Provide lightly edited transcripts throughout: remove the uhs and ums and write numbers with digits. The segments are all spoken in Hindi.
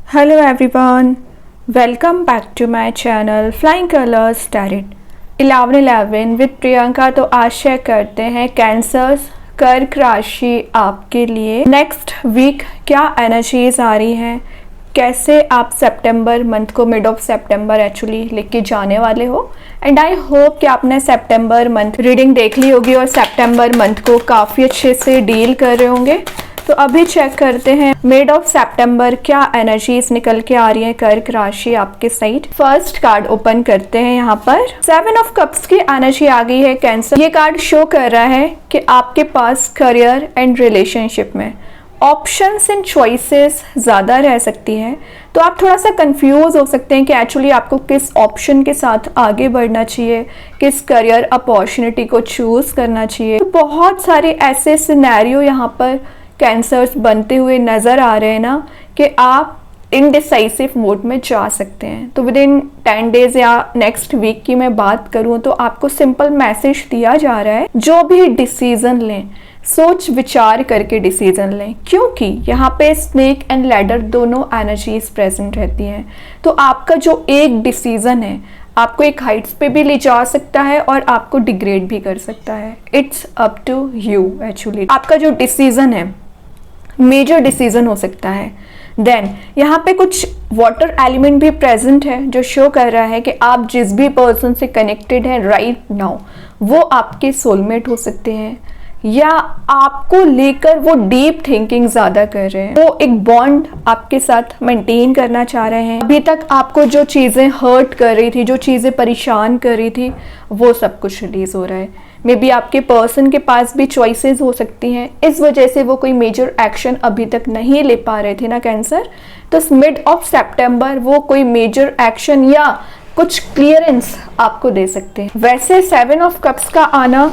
Hello everyone, welcome back to my channel Flying Colors Tarot 1111 with Priyanka. तो आशा करते हैं कैंसर्स कर्क राशि आपके लिए नेक्स्ट वीक क्या एनर्जीज आ रही हैं, कैसे आप सितंबर मंथ को मिड ऑफ सितंबर एक्चुअली लेके जाने वाले हो। एंड आई होप कि आपने सितंबर मंथ रीडिंग देख ली होगी और सितंबर मंथ को काफ़ी अच्छे से डील कर रहे होंगे। तो अभी चेक करते हैं मिड ऑफ सितंबर क्या एनर्जीज निकल के आ रही है कर्क राशि आपके साइड। फर्स्ट कार्ड ओपन करते हैं। यहाँ पर 7 ऑफ कप्स की एनर्जी आ गई है कैंसर। ये कार्ड शो कर रहा है कि आपके पास करियर एंड रिलेशनशिप में ऑप्शंस एंड चॉइसेस ज़्यादा रह सकती हैं। तो आप थोड़ा सा कंफ्यूज हो सकते हैं कि एक्चुअली आपको किस ऑप्शन के साथ आगे बढ़ना चाहिए, किस करियर अपॉर्चुनिटी को चूज़ करना चाहिए। तो बहुत सारे ऐसे सिनेरियो यहाँ पर कैंसर्स बनते हुए नज़र आ रहे हैं ना कि आप इनडिसाइसिव मोड में जा सकते हैं। तो विद इन 10 डेज या नेक्स्ट वीक की मैं बात करूं तो आपको सिंपल मैसेज दिया जा रहा है, जो भी डिसीजन लें सोच विचार करके डिसीजन लें, क्योंकि यहाँ पे स्नेक एंड लैडर दोनों एनर्जीज प्रेजेंट रहती हैं। तो आपका जो एक डिसीजन है आपको एक हाइट्स पे भी ले जा सकता है और आपको डिग्रेड भी कर सकता है। It's up to you actually. आपका जो डिसीजन है मेजर डिसीजन हो सकता है। देन यहाँ पे कुछ वाटर एलिमेंट भी प्रेजेंट है जो शो कर रहा है कि आप जिस भी पर्सन से कनेक्टेड हैं राइट नाउ वो आपके सोलमेट हो सकते हैं या आपको लेकर वो डीप थिंकिंग ज़्यादा कर रहे हैं, वो एक बॉन्ड आपके साथ मेंटेन करना चाह रहे हैं। अभी तक आपको जो चीज़ें हर्ट कर रही थी, जो चीज़ें परेशान कर रही थी, वो सब कुछ रिलीज़ हो रहा है। मे बी आपके पर्सन के पास भी चॉइसेस हो सकती हैं, इस वजह से वो कोई मेजर एक्शन अभी तक नहीं ले पा रहे थे ना कैंसर। तो मिड ऑफ सितंबर वो कोई मेजर एक्शन या कुछ क्लियरेंस आपको दे सकते हैं। वैसे 7 ऑफ कप्स का आना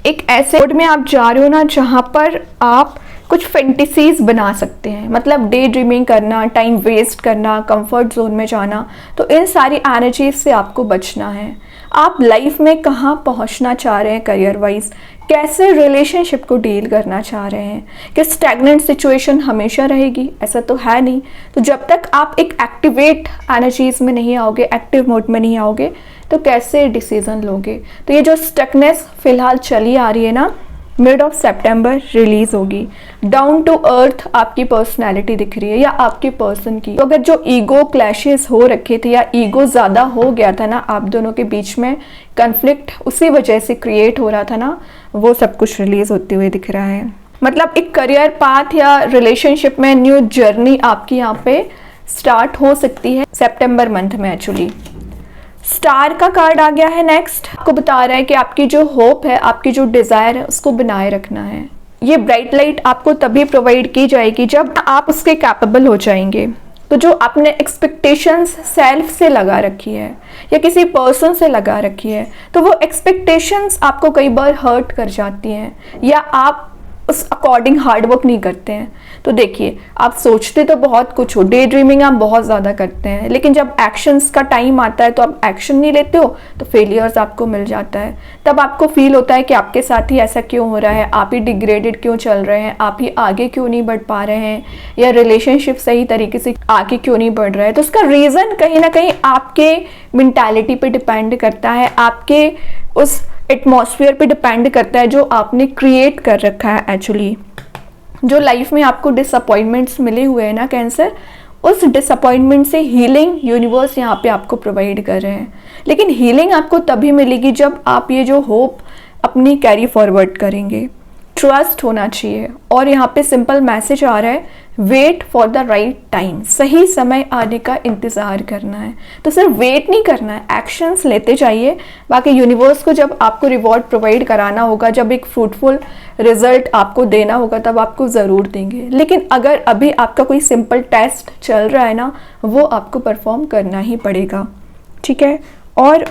एक ऐसे मोड में आप जा रहे हो ना जहाँ पर आप कुछ फैंटेसीज बना सकते हैं, मतलब डे ड्रीमिंग करना, टाइम वेस्ट करना, कंफर्ट जोन में जाना। तो इन सारी एनर्जीज से आपको बचना है। आप लाइफ में कहाँ पहुँचना चाह रहे हैं करियर वाइज, कैसे रिलेशनशिप को डील करना चाह रहे हैं, कि स्टैग्नेंट सिचुएशन हमेशा रहेगी ऐसा तो है नहीं। तो जब तक आप एक एक्टिवेट एनर्जीज में नहीं आओगे, एक्टिव मोड में नहीं आओगे, तो कैसे डिसीजन लोगे। तो ये जो स्टकनेस फिलहाल चली आ रही है ना, मिड ऑफ सितंबर रिलीज होगी। डाउन टू अर्थ आपकी पर्सनैलिटी दिख रही है या आपके पर्सन की। तो अगर जो ईगो क्लैशेस हो रखे थे या ईगो ज़्यादा हो गया था ना आप दोनों के बीच में, कन्फ्लिक्ट उसी वजह से क्रिएट हो रहा था ना, वो सब कुछ रिलीज होते हुए दिख रहा है। मतलब एक करियर पाथ या रिलेशनशिप में न्यू जर्नी आपकी यहाँ पे स्टार्ट हो सकती है सितंबर मंथ में एक्चुअली। स्टार का कार्ड आ गया है नेक्स्ट। आपको बता रहा है कि आपकी जो होप है, आपकी जो डिज़ायर है, उसको बनाए रखना है। ये ब्राइट लाइट आपको तभी प्रोवाइड की जाएगी जब आप उसके कैपेबल हो जाएंगे। तो जो आपने एक्सपेक्टेशंस सेल्फ से लगा रखी है या किसी पर्सन से लगा रखी है, तो वो एक्सपेक्टेशंस आपको कई बार हर्ट कर जाती हैं या आप उस अकॉर्डिंग हार्ड वर्क नहीं करते हैं। तो देखिए, आप सोचते तो बहुत कुछ हो, डे ड्रीमिंग आप बहुत ज़्यादा करते हैं, लेकिन जब एक्शंस का टाइम आता है तो आप एक्शन नहीं लेते हो, तो फेलियर्स आपको मिल जाता है। तब आपको फील होता है कि आपके साथ ही ऐसा क्यों हो रहा है, आप ही डिग्रेडेड क्यों चल रहे हैं, आप ही आगे क्यों नहीं बढ़ पा रहे हैं, या रिलेशनशिप सही तरीके से आगे क्यों नहीं बढ़ रहा है। तो उसका रीज़न कहीं ना कहीं आपके मेंटालिटी पे डिपेंड करता है, आपके उस एटमॉस्फेयर पे डिपेंड करता है जो आपने क्रिएट कर रखा है एक्चुअली। जो लाइफ में आपको डिसअपॉइंटमेंट्स मिले हुए हैं ना कैंसर, उस डिसअपॉइंटमेंट से हीलिंग यूनिवर्स यहाँ पे आपको प्रोवाइड कर रहे हैं। लेकिन हीलिंग आपको तभी मिलेगी जब आप ये जो होप अपनी कैरी फॉरवर्ड करेंगे। ट्रस्ट होना चाहिए। और यहाँ पे सिंपल मैसेज आ रहा है, wait for the right time. सही समय आने का इंतज़ार करना है। तो सिर्फ वेट नहीं करना है, एक्शंस लेते जाइए। बाकी यूनिवर्स को जब आपको रिवॉर्ड प्रोवाइड कराना होगा, जब एक फ्रूटफुल रिजल्ट आपको देना होगा, तब आपको ज़रूर देंगे। लेकिन अगर अभी आपका कोई सिंपल टेस्ट चल रहा है ना, वो आपको परफॉर्म करना ही पड़ेगा, ठीक है। और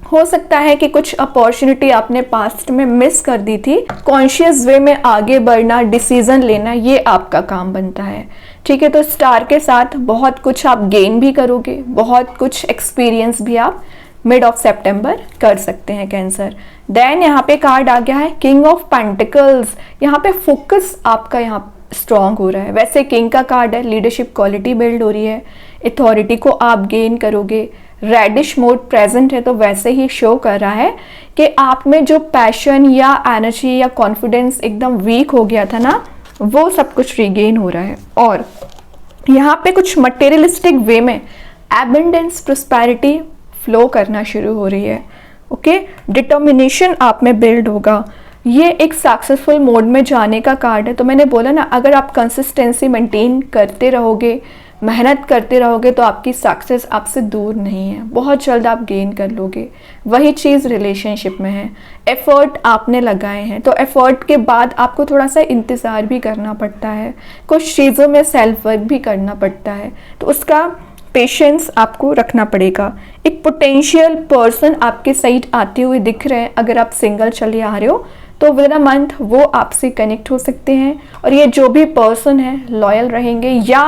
हो सकता है कि कुछ अपॉर्चुनिटी आपने पास्ट में मिस कर दी थी। कॉन्शियस वे में आगे बढ़ना, डिसीजन लेना, ये आपका काम बनता है, ठीक है। तो स्टार के साथ बहुत कुछ आप गेन भी करोगे, बहुत कुछ एक्सपीरियंस भी आप मिड ऑफ सितंबर कर सकते हैं कैंसर। देन यहाँ पे कार्ड आ गया है किंग ऑफ पेंटिकल्स। यहाँ पे फोकस आपका यहाँ स्ट्रॉन्ग हो रहा है। वैसे किंग का कार्ड है, लीडरशिप क्वालिटी बिल्ड हो रही है, अथॉरिटी को आप गेन करोगे। रेडिश मोड प्रेजेंट है तो वैसे ही शो कर रहा है कि आप में जो पैशन या एनर्जी या कॉन्फिडेंस एकदम वीक हो गया था ना, वो सब कुछ रीगेन हो रहा है। और यहाँ पे कुछ मटेरियलिस्टिक वे में एबंडेंस प्रोस्पेरिटी फ्लो करना शुरू हो रही है। ओके, डिटर्मिनेशन आप में बिल्ड होगा। ये एक सक्सेसफुल मोड में जाने का कार्ड है। तो मैंने बोला ना, अगर आप कंसिस्टेंसी मेंटेन करते रहोगे, मेहनत करते रहोगे, तो आपकी सक्सेस आपसे दूर नहीं है, बहुत जल्द आप गेन कर लोगे। वही चीज़ रिलेशनशिप में है। एफर्ट आपने लगाए हैं, तो एफर्ट के बाद आपको थोड़ा सा इंतज़ार भी करना पड़ता है, कुछ चीज़ों में सेल्फ वर्क भी करना पड़ता है, तो उसका पेशेंस आपको रखना पड़ेगा। एक पोटेंशियल पर्सन आपके साइड आते हुए दिख रहे हैं। अगर आप सिंगल चले आ रहे हो तो विद अ मंथ वो आपसे कनेक्ट हो सकते हैं, और ये जो भी पर्सन है लॉयल रहेंगे या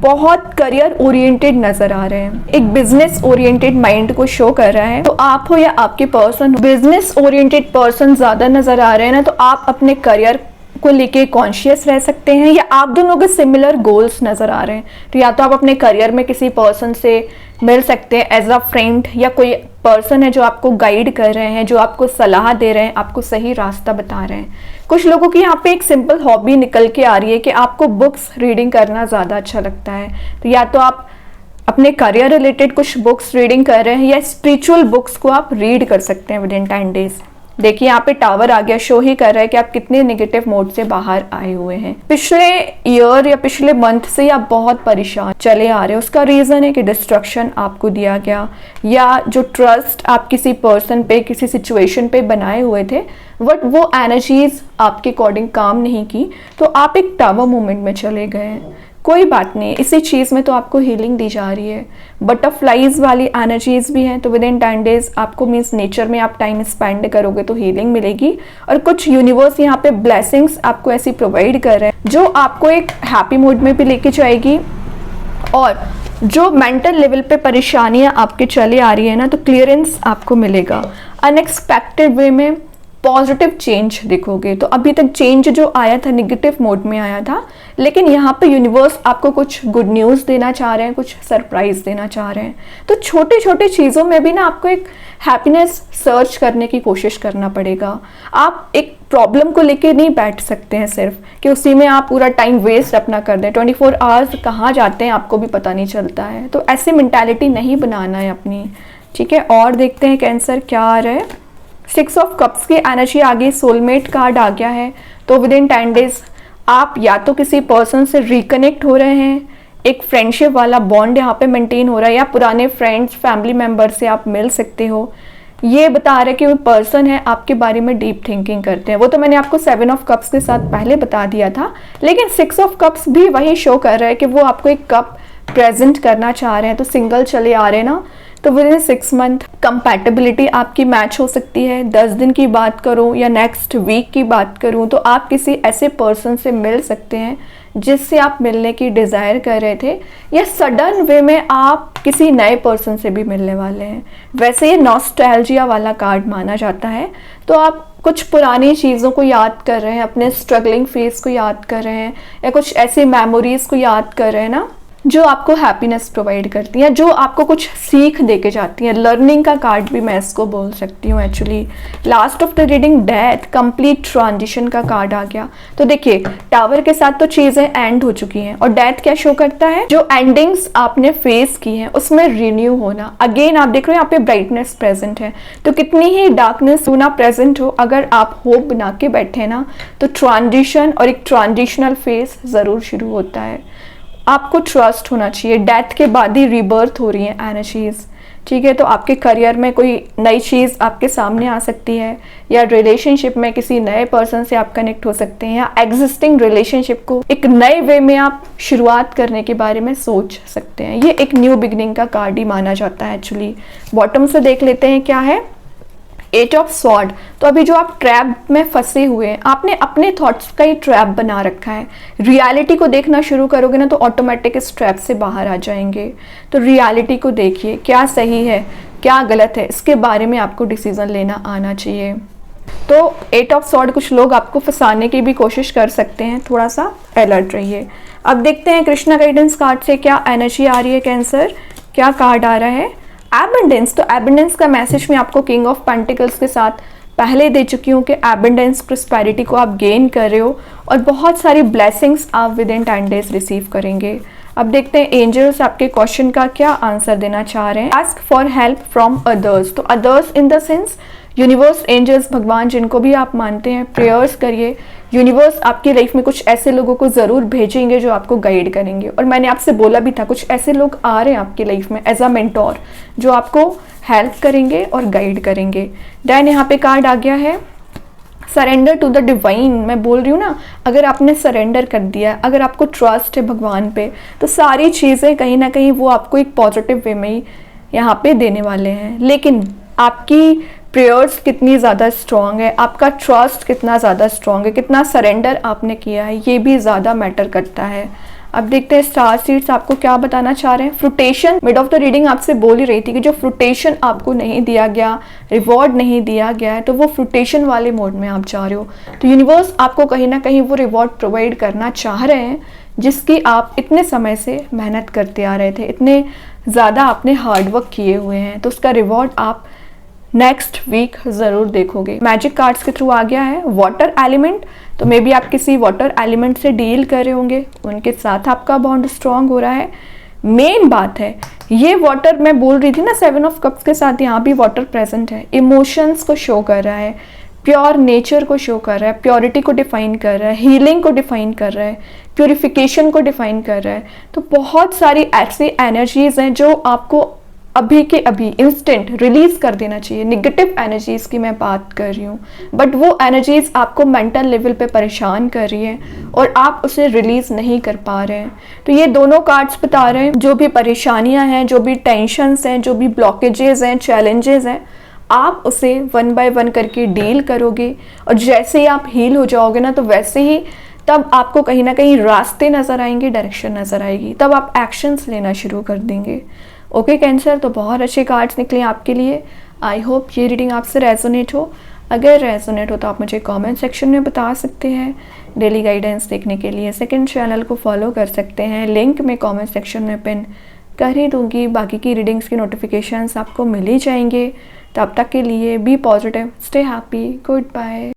बहुत करियर ओरिएंटेड नजर आ रहे हैं। एक बिजनेस ओरिएंटेड माइंड को शो कर रहा है। तो आप हो या आपके पर्सन, बिजनेस ओरिएंटेड पर्सन ज्यादा नजर आ रहे हैं ना, तो आप अपने करियर को लेके कॉन्शियस रह सकते हैं, या आप दोनों के सिमिलर गोल्स नजर आ रहे हैं। तो या तो आप अपने करियर में किसी पर्सन से मिल सकते हैं एज अ फ्रेंड, या कोई पर्सन है जो आपको गाइड कर रहे हैं, जो आपको सलाह दे रहे हैं, आपको सही रास्ता बता रहे हैं। कुछ लोगों की यहाँ पे एक सिंपल हॉबी निकल के आ रही है कि आपको बुक्स रीडिंग करना ज़्यादा अच्छा लगता है। तो या तो आप अपने करियर रिलेटेड कुछ बुक्स रीडिंग कर रहे हैं, या स्पिरिचुअल बुक्स को आप रीड कर सकते हैं विद इन 10 डेज। देखिए यहाँ पे टावर आ गया, शो ही कर रहा है कि आप कितने नेगेटिव मोड से बाहर आए हुए हैं। पिछले ईयर या पिछले मंथ से आप बहुत परेशान चले आ रहे हो। उसका रीजन है कि डिस्ट्रक्शन आपको दिया गया, या जो ट्रस्ट आप किसी पर्सन पे, किसी सिचुएशन पे बनाए हुए थे, बट वो एनर्जीज आपके अकॉर्डिंग काम नहीं की, तो आप एक टावर मूवमेंट में चले गए। कोई बात नहीं, इसी चीज़ में तो आपको हीलिंग दी जा रही है। बटरफ्लाइज वाली एनर्जीज भी हैं, तो विद इन 10 डेज आपको मीन्स नेचर में आप टाइम स्पेंड करोगे तो हीलिंग मिलेगी। और कुछ यूनिवर्स यहाँ पे ब्लेसिंग्स आपको ऐसी प्रोवाइड कर रहे हैं जो आपको एक हैप्पी मूड में भी लेके जाएगी। और जो मेंटल लेवल पे परेशानियाँ आपके चले आ रही है ना, तो क्लियरेंस आपको मिलेगा। अनएक्सपेक्टेड वे में पॉजिटिव चेंज देखोगे। तो अभी तक चेंज जो आया था नेगेटिव मोड में आया था, लेकिन यहाँ पे यूनिवर्स आपको कुछ गुड न्यूज़ देना चाह रहे हैं, कुछ सरप्राइज देना चाह रहे हैं। तो छोटे छोटे चीज़ों में भी ना आपको एक हैप्पीनेस सर्च करने की कोशिश करना पड़ेगा। आप एक प्रॉब्लम को लेके नहीं बैठ सकते हैं सिर्फ कि उसी में आप पूरा टाइम वेस्ट अपना कर दें। 24 आवर्स कहाँ जाते हैं आपको भी पता नहीं चलता है। तो ऐसी मेंटालिटी नहीं बनाना है अपनी, ठीक है। और देखते हैं कैंसर क्या आ रहा है। 6 ऑफ कप्स की एनर्जी आ गई, सोलमेट कार्ड आ गया है। तो विद इन 10 डेज आप या तो किसी पर्सन से रिकनेक्ट हो रहे हैं, एक फ्रेंडशिप वाला बॉन्ड यहाँ पे मेंटेन हो रहा है, या पुराने फ्रेंड्स फैमिली मेंबर से आप मिल सकते हो। ये बता रहे कि वो पर्सन है आपके बारे में डीप थिंकिंग करते हैं। वो तो मैंने आपको 7 ऑफ कप्स के साथ पहले बता दिया था, लेकिन 6 ऑफ कप्स भी वही शो कर रहा है कि वो आपको एक कप प्रेजेंट करना चाह रहे हैं। तो सिंगल चले आ रहे हैं ना, तो विद इन 6 मंथ कंपैटिबिलिटी आपकी मैच हो सकती है। 10 दिन की बात करूं या नेक्स्ट वीक की बात करूं, तो आप किसी ऐसे पर्सन से मिल सकते हैं जिससे आप मिलने की डिज़ायर कर रहे थे, या सडन वे में आप किसी नए पर्सन से भी मिलने वाले हैं। वैसे ये नॉस्टैल्जिया वाला कार्ड माना जाता है। तो आप कुछ पुरानी चीज़ों को याद कर रहे हैं, अपने स्ट्रगलिंग फेस को याद कर रहे हैं, या कुछ ऐसी मेमोरीज को याद कर रहे हैं ना जो आपको हैप्पीनेस प्रोवाइड करती हैं, जो आपको कुछ सीख दे के जाती हैं। लर्निंग का कार्ड भी मैं इसको बोल सकती हूँ actually. Last of the reading death, complete transition का कार्ड आ गया। तो देखिए टावर के साथ तो चीज़ें एंड हो चुकी हैं, और डेथ क्या शो करता है, जो एंडिंग्स आपने फेस की हैं उसमें रिन्यू होना। अगेन आप देख रहे हो यहाँ पे ब्राइटनेस प्रेजेंट है। तो कितनी ही डार्कनेस क्यों ना प्रेजेंट हो, अगर आप होप बना के बैठे ना, तो ट्रांजिशन और एक ट्रांजिशनल फेस ज़रूर शुरू होता है। आपको ट्रस्ट होना चाहिए। डेथ के बाद ही रीबर्थ हो रही है एनर्जीज, ठीक है। तो आपके करियर में कोई नई चीज़ आपके सामने आ सकती है, या रिलेशनशिप में किसी नए पर्सन से आप कनेक्ट हो सकते हैं, या एग्जिस्टिंग रिलेशनशिप को एक नए वे में आप शुरुआत करने के बारे में सोच सकते हैं। ये एक न्यू बिगनिंग का कार्ड ही माना जाता है एक्चुअली। बॉटम से देख लेते हैं क्या है, 8 ऑफ स्वॉर्ड। तो अभी जो आप ट्रैप में फंसे हुए हैं, आपने अपने थॉट्स का ही ट्रैप बना रखा है। रियलिटी को देखना शुरू करोगे ना, तो ऑटोमेटिक इस ट्रैप से बाहर आ जाएंगे। तो रियलिटी को देखिए, क्या सही है क्या गलत है, इसके बारे में आपको डिसीजन लेना आना चाहिए। तो 8 ऑफ सॉर्ड कुछ लोग आपको फंसाने की भी कोशिश कर सकते हैं, थोड़ा सा अलर्ट रहिए। अब देखते हैं कृष्णा गाइडेंस कार्ड से क्या एनर्जी आ रही है कैंसर, क्या कार्ड आ रहा है। एबंडेंस, तो एबंडेंस का मैसेज मैं आपको किंग ऑफ पेंटिकल्स के साथ पहले दे चुकी हूँ कि एबंडेंस प्रोस्पेरिटी को आप गेन कर रहे हो और बहुत सारी ब्लेसिंग्स आप विद इन 10 डेज रिसीव करेंगे। अब देखते हैं एंजल्स आपके क्वेश्चन का क्या आंसर देना चाह रहे हैं। Ask for help from others, तो others in the sense universe, angels, भगवान जिनको भी आप मानते हैं, प्रेयर्स करिए। यूनिवर्स आपकी लाइफ में कुछ ऐसे लोगों को ज़रूर भेजेंगे जो आपको गाइड करेंगे, और मैंने आपसे बोला भी था कुछ ऐसे लोग आ रहे हैं आपकी लाइफ में एज अ मेंटोर जो आपको हेल्प करेंगे और गाइड करेंगे। देन यहाँ पे कार्ड आ गया है सरेंडर टू द डिवाइन। मैं बोल रही हूँ ना, अगर आपने सरेंडर कर दिया, अगर आपको ट्रस्ट है भगवान पे, तो सारी चीज़ें कहीं ना कहीं वो आपको एक पॉजिटिव वे में ही यहाँ पे देने वाले हैं। लेकिन आपकी प्रेयर्स कितनी ज़्यादा स्ट्रॉन्ग है, आपका ट्रस्ट कितना ज़्यादा स्ट्रॉन्ग है, कितना सरेंडर आपने किया है, ये भी ज़्यादा मैटर करता है। अब देखते हैं स्टार सीड्स आपको क्या बताना चाह रहे हैं। Fruition, mid of the reading आपसे बोल ही रही थी कि जो फ्रूटेशन आपको नहीं दिया गया, रिवॉर्ड नहीं दिया गया है, तो वो फ्रूटेशन वाले मोड में आप जा रहे हो। तो यूनिवर्स आपको कहीं ना कहीं वो रिवॉर्ड प्रोवाइड करना चाह रहे हैं जिसकी आप इतने समय से मेहनत करते आ रहे थे, इतने ज़्यादा आपने हार्डवर्क किए हुए हैं, तो उसका रिवॉर्ड आप नेक्स्ट वीक ज़रूर देखोगे। मैजिक कार्ड्स के थ्रू आ गया है वाटर एलिमेंट, तो मे बी आप किसी वाटर एलिमेंट से डील कर रहे होंगे, उनके साथ आपका बॉन्ड स्ट्रांग हो रहा है। मेन बात है ये वाटर, मैं बोल रही थी ना 7 ऑफ कप्स के साथ यहाँ भी वाटर प्रेजेंट है, इमोशंस को शो कर रहा है, प्योर नेचर को शो कर रहा है, प्योरिटी को डिफाइन कर रहा है, हीलिंग को डिफाइन कर रहा है, प्योरिफिकेशन को डिफाइन कर रहा है। तो बहुत सारी ऐसी एनर्जीज हैं जो आपको अभी के अभी इंस्टेंट रिलीज कर देना चाहिए। निगेटिव एनर्जीज की मैं बात कर रही हूँ, बट वो एनर्जीज आपको मेंटल लेवल पे परेशान कर रही है और आप उसे रिलीज नहीं कर पा रहे हैं। तो ये दोनों कार्ड्स बता रहे हैं जो भी परेशानियां हैं, जो भी टेंशन्स हैं, जो भी ब्लॉकेजेस हैं, चैलेंजेस हैं, आप उसे 1 बाय 1 करके डील करोगे, और जैसे ही आप हील हो जाओगे ना, तो वैसे ही तब आपको कहीं ना कहीं रास्ते नज़र आएंगे, डायरेक्शन नज़र आएगी, तब आप एक्शंस लेना शुरू कर देंगे। ओके कैंसर, तो बहुत अच्छे कार्ड्स निकले आपके लिए। आई होप ये रीडिंग आपसे रेजोनेट हो। अगर रेजोनेट हो तो आप मुझे कमेंट सेक्शन में बता सकते हैं। डेली गाइडेंस देखने के लिए सेकंड चैनल को फॉलो कर सकते हैं, लिंक मैं कमेंट सेक्शन में पिन कर ही दूंगी। बाकी की रीडिंग्स की नोटिफिकेशंस आपको मिल ही जाएंगे। तब तक के लिए be positive, stay happy, good bye.